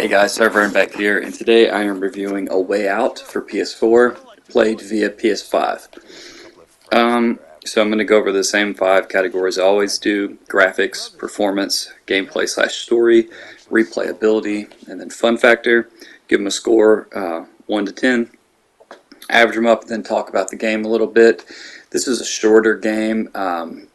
Hey guys, SirVern back here, and today I am reviewing A Way Out for PS4, played via PS5. So I'm going to go over the same 5 categories I always do: graphics, performance, gameplay slash story, replayability, and then fun factor. Give them a score 1 to 10, average them up, and then talk about the game a little bit. This is a shorter game, and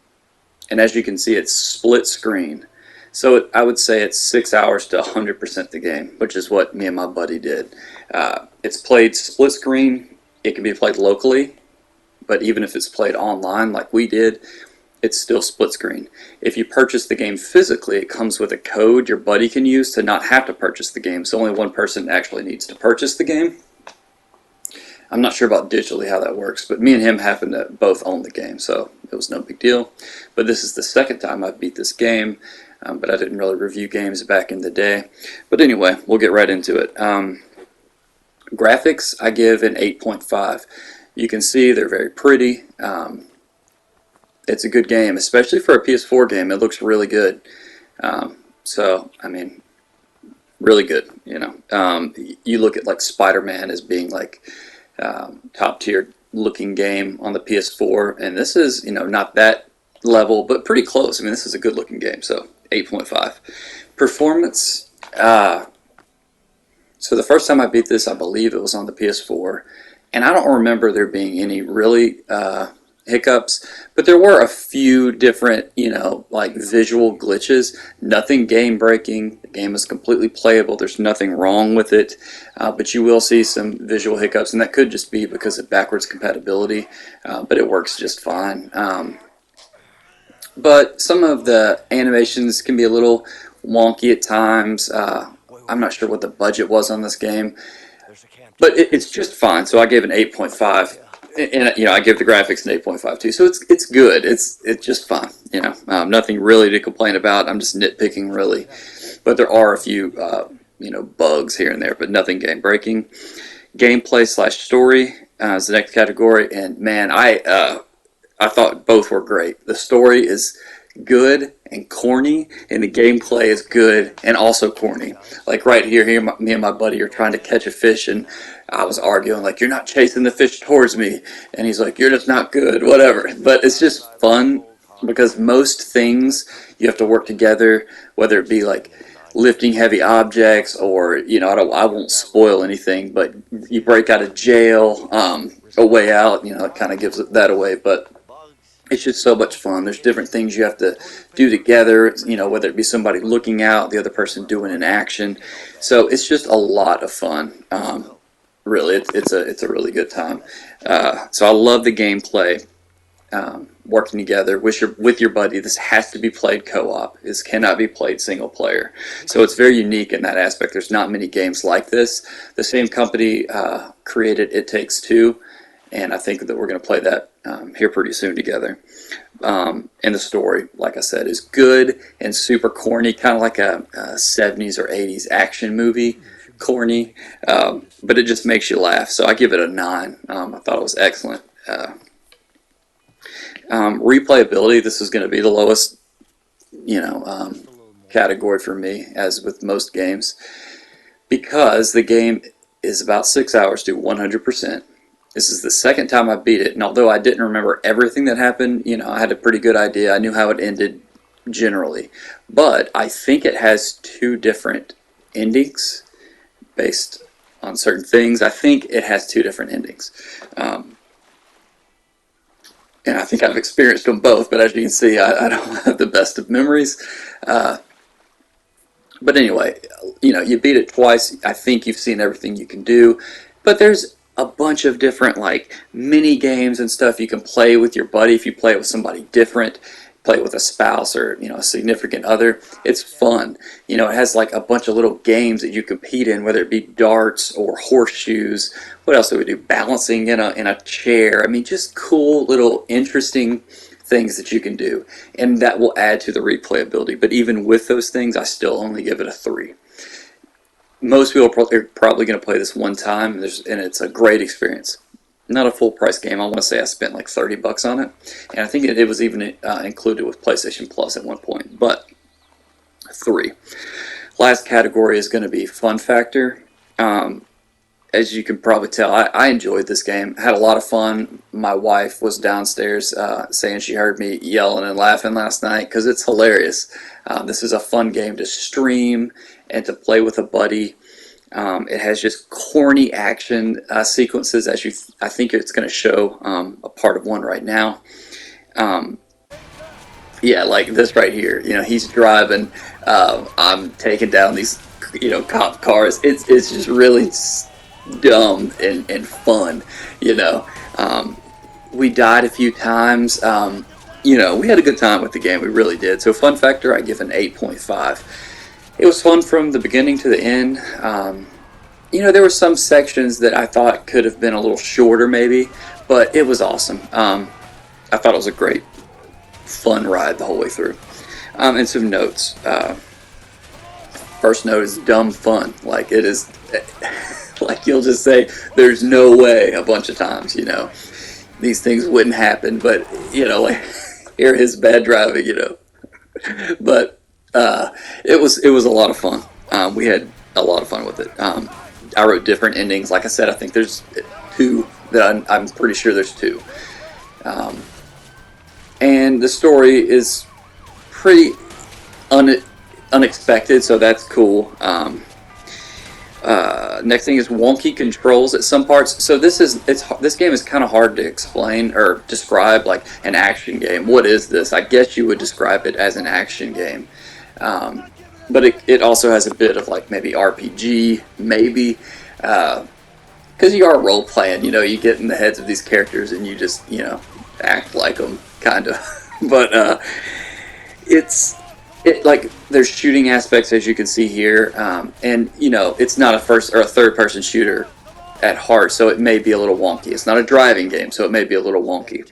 as you can see, it's split screen. So I would say it's 6 hours to 100% the game, which is what me and my buddy did. It's played split screen. It can be played locally, but even if it's played online like we did, it's still split screen. If you purchase the game physically, it comes with a code your buddy can use to not have to purchase the game, so only one person actually needs to purchase the game. I'm not sure about digitally how that works, but me and him happen to both own the game, so it was no big deal. But this is the second time I've beat this game. But I didn't really review games back in the day. But anyway, we'll get right into it. Graphics, I give an 8.5. You can see they're very pretty. It's a good game, especially for a PS4 game. It looks really good. So, I mean, really good. You know, you look at like Spider-Man as being like top tier looking game on the PS4, and this is, you know, not that level, but pretty close. I mean, this is a good looking game, so 8.5. Performance, so the first time I beat this, I believe it was on the PS4, and I don't remember there being any really hiccups, but there were a few different, you know, like visual glitches. Nothing game breaking. The game is completely playable. There's nothing wrong with it, but you will see some visual hiccups, and that could just be because of backwards compatibility, but it works just fine. But some of the animations can be a little wonky at times. I'm not sure what the budget was on this game, but it's just fine. So I gave an 8.5, and you know, I give the graphics an 8.5 too. So it's good. It's just fine. You know, nothing really to complain about. I'm just nitpicking really, but there are a few you know, bugs here and there, but nothing game breaking. Gameplay slash story is the next category, and man, I thought both were great. The story is good and corny, and the gameplay is good and also corny. Like right here, me and my buddy are trying to catch a fish, and I was arguing like, "You're not chasing the fish towards me," and he's like, "You're just not good," whatever. But it's just fun because most things you have to work together, whether it be like lifting heavy objects, or, you know, I won't spoil anything, but you break out of jail, A Way Out, you know, it kind of gives that away, but it's just so much fun. There's different things you have to do together, you know, whether it be somebody looking out, the other person doing an action. So it's just a lot of fun. Really, it's a really good time. So I love the gameplay. Working together with your buddy. This has to be played co-op. This cannot be played single player. So it's very unique in that aspect. There's not many games like this. The same company created It Takes Two, and I think that we're going to play that here pretty soon together. And the story, like I said, is good and super corny, kind of like a 70s or 80s action movie. Corny, but it just makes you laugh. So I give it a 9. I thought it was excellent. Replayability, this is going to be the lowest, you know, category for me, as with most games, because the game is about 6 hours to 100%. This is the second time I beat it, and although I didn't remember everything that happened, you know, I had a pretty good idea. I knew how it ended generally, but I think it has 2 different endings based on certain things. I think it has 2 different endings. And I think I've experienced them both, but as you can see, I don't have the best of memories. But anyway, you know, you beat it twice. I think you've seen everything you can do. But there's a bunch of different, like, mini games and stuff you can play with your buddy if you play it with somebody different. Play it with a spouse or, you know, a significant other. It's fun. You know, it has like a bunch of little games that you compete in, whether it be darts or horseshoes. What else do we do? Balancing in a chair. I mean, just cool little interesting things that you can do, and that will add to the replayability. But even with those things, I still only give it a 3. Most people are probably going to play this one time, and it's a great experience. Not a full price game. I want to say I spent like $30 on it, and I think it was even included with PlayStation Plus at one point. But 3. Last category is going to be fun factor. As you can probably tell, I enjoyed this game. Had a lot of fun. My wife was downstairs saying she heard me yelling and laughing last night because it's hilarious. This is a fun game to stream and to play with a buddy. It has just corny action sequences, as I think it's going to show a part of one right now. Yeah, like this right here. He's driving. I'm taking down these, cop cars. It's just really dumb and fun. You know, we died a few times. We had a good time with the game. We really did. So fun factor, I give an 8.5. It was fun from the beginning to the end. There were some sections that I thought could have been a little shorter, maybe, but it was awesome. I thought it was a great, fun ride the whole way through. And some notes. First note is dumb fun. Like, it is, like, you'll just say, there's no way a bunch of times, these things wouldn't happen, but, like, here is bad driving, But it was a lot of fun. We had a lot of fun with it. I wrote different endings. Like I said, I think there's two that I'm pretty sure there's two. And the story is pretty unexpected, so that's cool. Next thing is Wonky Controls at some parts. So this game is kind of hard to explain or describe, like an action game. What is this? I guess you would describe it as an action game. But it also has a bit of like maybe RPG, maybe, because you are role playing. You get in the heads of these characters and you just act like them, kind of. But like there's shooting aspects, as you can see here, and it's not a first or a third person shooter at heart, so it may be a little wonky. It's not a driving game, so it may be a little wonky.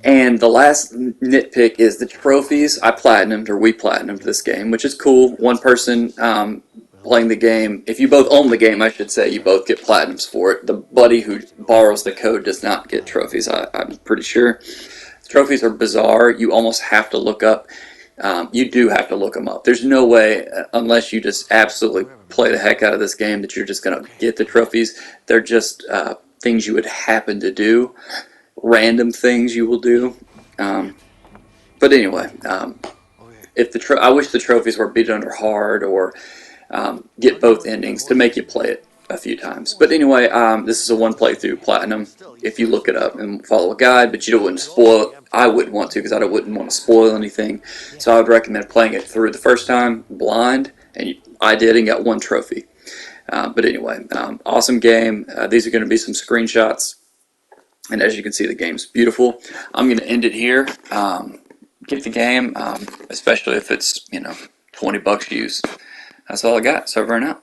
And the last nitpick is the trophies. We platinumed this game, which is cool. One person playing the game, if you both own the game, I should say, you both get platinums for it. The buddy who borrows the code does not get trophies, I'm pretty sure. Trophies are bizarre. You almost have to look up. You do have to look them up. There's no way, unless you just absolutely play the heck out of this game, that you're just going to get the trophies. They're just things you would happen to do. Random things you will do. But anyway, I wish the trophies were beat under hard or get both endings to make you play it a few times. But anyway, this is a one playthrough platinum if you look it up and follow a guide, but you wouldn't spoil it. I wouldn't want to because I wouldn't want to spoil anything. So I would recommend playing it through the first time blind, and I did and got one trophy. But anyway, awesome game. These are going to be some screenshots. And as you can see, the game's beautiful. I'm going to end it here. Get the game, especially if it's, $20 used. That's all I got. SirVern out.